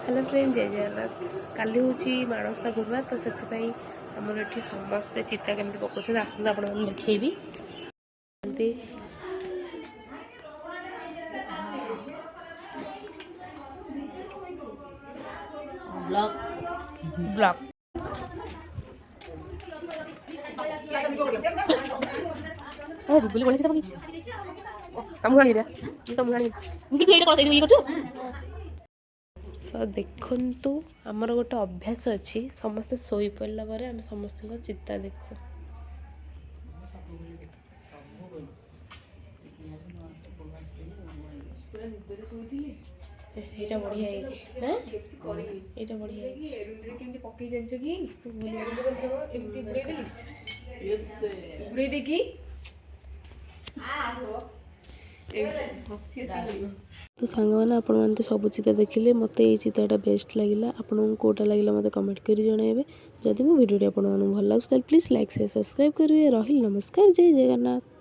Hello friend, जय जगन्नाथ। काली हूँ माणसा गुरुवार, तो से आमर ये समस्ते चिता केमती पकाउछन आसते आपण मैंने देखी। ब्लॉक गुगुली बढ़िया पकड़ी तुम आनी तुम आनी तो देखु आमर गोटे अभ्यास अच्छी समस्ते शोई पड़ा पर आम समस्त चिता देखु। एटा बढ़िया एटा बढ़िया तो सांग मैंने आपण मैंने तो सब चित्र देखिले मत ये चित्रटा बेस्ट लगे आपको कौटा लगे मत कमेंट कर जन जदि मो भिडियो आपको भल लगे प्लीज लाइक शेयर सब्सक्राइब करेंगे। रही नमस्कार, जय जगन्नाथ।